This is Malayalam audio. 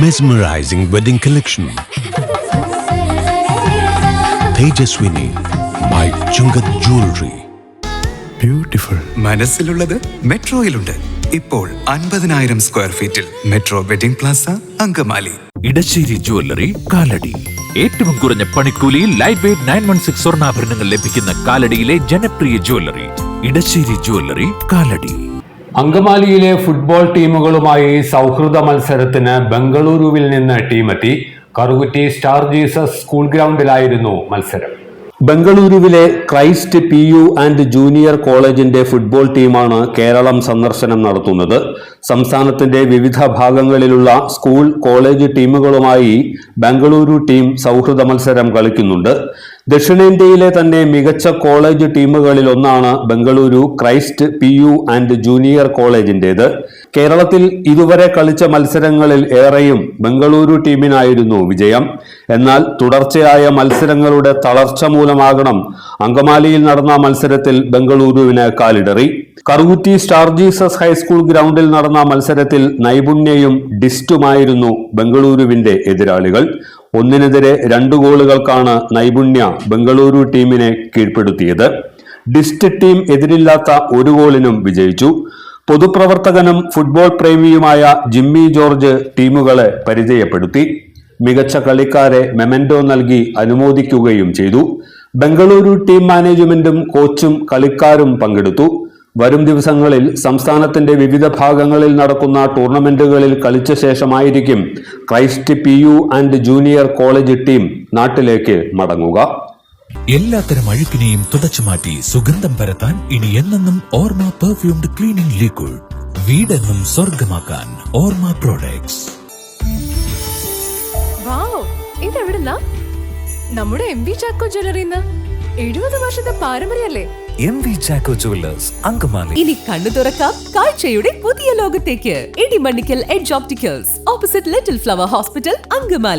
Mesmerizing wedding collection. Tejaswini by Chungat Jewelry. Beautiful. മനസ്സിലുള്ളത് മെട്രോയിലുണ്ട്. ഇപ്പോൾ 50,000 സ്ക്വയർ ഫീറ്റിൽ metro wedding plaza Angamaly. Edassery jewellery Kalady. ഏറ്റവും കുറഞ്ഞ പണിക്കൂലിയിൽ ലൈറ്റ് വെയ്റ്റ് 916 സ്വർണ്ണാഭരണങ്ങൾ ലഭിക്കുന്ന കാലടിയിലെ ജനപ്രിയ ജ്വല്ലറി ഇടശ്ശേരി ജ്വല്ലറി കാലടി. അങ്കമാലിയിലെ ഫുട്ബോൾ ടീമുകളുമായി സൗഹൃദ മത്സരത്തിന് ബംഗളൂരുവിൽ നിന്ന് ടീമെത്തി. കറുകുറ്റി സ്റ്റാർ ജീസസ് സ്കൂൾ ഗ്രൗണ്ടിലായിരുന്നു മത്സരം. ബംഗളൂരുവിലെ ക്രൈസ്റ്റ് PU ആൻഡ് ജൂനിയർ കോളേജിന്റെ ഫുട്ബോൾ ടീമാണ് കേരളം സന്ദർശനം നടത്തുന്നത്. സംസ്ഥാനത്തിന്റെ വിവിധ ഭാഗങ്ങളിലുള്ള സ്കൂൾ കോളേജ് ടീമുകളുമായി ബംഗളൂരു ടീം സൗഹൃദ മത്സരം കളിക്കുന്നുണ്ട്. ദക്ഷിണേന്ത്യയിലെ തന്നെ മികച്ച കോളേജ് ടീമുകളിൽ ഒന്നാണ് Bengaluru Christ PU and junior കോളേജിന്റേത്. കേരളത്തിൽ ഇതുവരെ കളിച്ച മത്സരങ്ങളിൽ ഏറെയും ബംഗളൂരു ടീമിനായിരുന്നു വിജയം. എന്നാൽ തുടർച്ചയായ മത്സരങ്ങളുടെ തളർച്ച മൂലമാകണം അങ്കമാലിയിൽ നടന്ന മത്സരത്തിൽ ബംഗളൂരുവിന് കാലിടറി. കറുകുറ്റി സ്റ്റാർ ജീസസ് ഹൈസ്കൂൾ ഗ്രൗണ്ടിൽ നടന്ന മത്സരത്തിൽ നൈപുണ്യയും ഡിസ്റ്റുമായിരുന്നു ബംഗളൂരുവിന്റെ എതിരാളികൾ. 1-നെതിരെ 2 ഗോളുകൾക്കാണ് നൈപുണ്യ ബംഗളൂരു ടീമിനെ കീഴ്പ്പെടുത്തിയത്. ഡിസ്റ്റ് ടീം എതിരില്ലാത്ത 1 ഗോളിനും വിജയിച്ചു. പൊതുപ്രവർത്തകനും ഫുട്ബോൾ പ്രേമിയുമായ ജിമ്മി ജോർജ് ടീമുകളെ പരിചയപ്പെടുത്തി. മികച്ച കളിക്കാരെ മെമന്റോ നൽകി അനുമോദിക്കുകയും ചെയ്തു. ബംഗളൂരു ടീം മാനേജ്മെന്റും കോച്ചും കളിക്കാരും പങ്കെടുത്തു. വരും ദിവസങ്ങളിൽ സംസ്ഥാനത്തിന്റെ വിവിധ ഭാഗങ്ങളിൽ നടക്കുന്ന ടൂർണമെന്റുകളിൽ കളിച്ച ശേഷമായിരിക്കും Christ PU and junior college team നാട്ടിലേക്ക് മടങ്ങുക. എല്ലാത്തരം അഴുക്കിനെയും തുടച്ചുമാറ്റി സുഗന്ധം പരത്താൻ ഇനി എന്നെന്നും ഓർമ്മ പെർഫ്യൂംഡ് ക്ലീനിംഗ് ലിക്വിഡ്. വീടെന്നും സ്വർഗമാക്കാൻ ഓർമ്മ പ്രോഡക്ട്സ്. ഇതെവിടുന്നാ? നമ്മുടെ MV ചാക്കോ ജ്വല്ലറിന്ന് 70 വർഷത്തെ പാരമ്പര്യല്ലേ? MV Chacko jewellers Angamaly. ഇനി കണ്ണു തുറക്കാം കാഴ്ചയുടെ പുതിയ ലോകത്തേക്ക്. Edimannickal edge opticals, opposite little flower hospital, Angamaly.